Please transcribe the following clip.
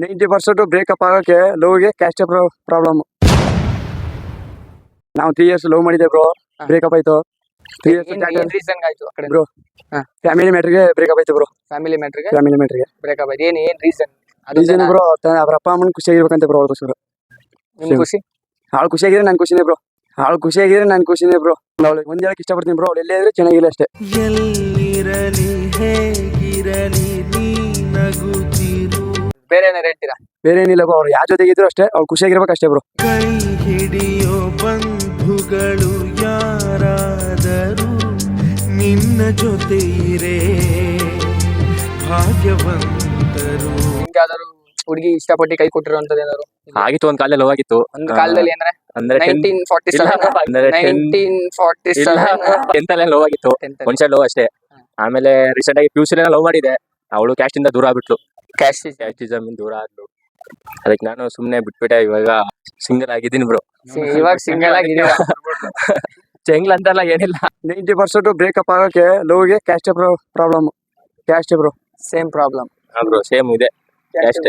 90% breakup ಆಗೋಕ್ಕೆ ಲವ್ಗೆ caste problem. ನಾವು 3 years ಲವ್ ಮಾಡಿದ್ದೆ ಬ್ರೋ, ಬ್ರೇಕಪ್ ಆಯ್ತು. 3 years ರೀಸನ್ ಆಯ್ತು ಆ ಕಡೆ ಬ್ರೋ. ಫ್ಯಾಮಿಲಿ ಮ್ಯಾಟ್ರಿಗೆ ಬ್ರೇಕಪ್ ಆಯ್ತು ಬ್ರೋ. ಫ್ಯಾಮಿಲಿ ಮ್ಯಾಟ್ರಿಗೆ ಬ್ರೇಕಪ್ ಆಯ್ತು. ಏನ್ ರೀಸನ್? ರೀಸನ್ ಬ್ರೋ, ಅವ್ರ ಅಪ್ಪ ಅಮ್ಮನ ಖುಷಿಯಾಗಿರ್ಬೇಕಂತ ಬ್ರೋ ಅವ್ರಿಗೋಸ್ಕರ. ನಿಮ್ ಖುಷಿ? ಅವಳು ಖುಷಿಯಾಗಿದ್ರೆ ನಾನು ಖುಷಿನೇ ಬ್ರೋ. ಅವಳು ಒಂದ್ ಹೇಳಕ್ ಇಷ್ಟಪಡ್ತೀನಿ ಬ್ರೋ, ಅವಳು ಎಲ್ಲೇ ಇದ್ರೆ ಚೆನ್ನಾಗಿಲ್ಲ ಅಷ್ಟೇ. ಬೇರೆ ಏನಾರು ಹೇಳ್ತೀರಾ? ಬೇರೆ ಏನಿಲ್ಲ ಬ್ರೋ, ಅವ್ರು ಯಾರ ಜೊತೆಗಿದ್ರು ಅಷ್ಟೇ, ಅವ್ಳು ಖುಷಿಯಾಗಿರ್ಬೇಕು ಅಷ್ಟೇ ಬ್ರೋ. ಕೈ ಹಿಡಿಯೋ ಬಂಧುಗಳು ಯಾರಾದರೂ ನಿನ್ನ ಜೊತೆ ಇರೇ ಭಾಗ್ಯವಂತರು. ಯಾವ್ದಾದ್ರು ಹುಡುಗಿ ಇಷ್ಟಪಟ್ಟು ಕೈ ಕೊಟ್ಟಿರುವಂತದ್ದು ಏನಾದ್ರು ಆಗಿತ್ತು? ಒಂದ್ ಕಾಲದಲ್ಲಿ ಹೋಗಿತ್ತು. ಒಂದು ಕಾಲದಲ್ಲಿ ಅಂದ್ರೆ ಅಂದ್ರೆ 1947 ಲವ್ ಆಗಿತ್ತು. ಒಂದ್ಸಲ ಲವ್ ಅಷ್ಟೇ. ಆಮೇಲೆ ರೀಸೆಂಟ್ ಆಗಿ PUC ಲವ್ ಮಾಡಿದೆ. ಅವಳು ಕ್ಯಾಸ್ಟ್ ಇಂದ ದೂರ ಆಗ್ಬಿಟ್ಲು. ಕ್ಯಾಸ್ಟಿಸಮ್ ದೂರ ಆದ್ಲು. ಅದಕ್ಕೆ ನಾನು ಸುಮ್ನೆ ಬಿಟ್ಬಿಟ್ಟೆ. ಇವಾಗ ಸಿಂಗಲ್ ಆಗಿದ್ದೀನಿ ಬ್ರೋ. ಇವಾಗ ಸಿಂಗಲ್ ಆಗಿದ್ದೀರಾ? ಸಿಂಗಲ್ ಅಂತಲ್ಲ, ಏನಿಲ್ಲ. 90% ಬ್ರೇಕಪ್ ಆಗೋಕ್ಕೆ ಲವ್ಗೆ caste problem. Caste bro, same problem bro, same ಇದೆ ಕ್ಯಾಸ್ಟ್.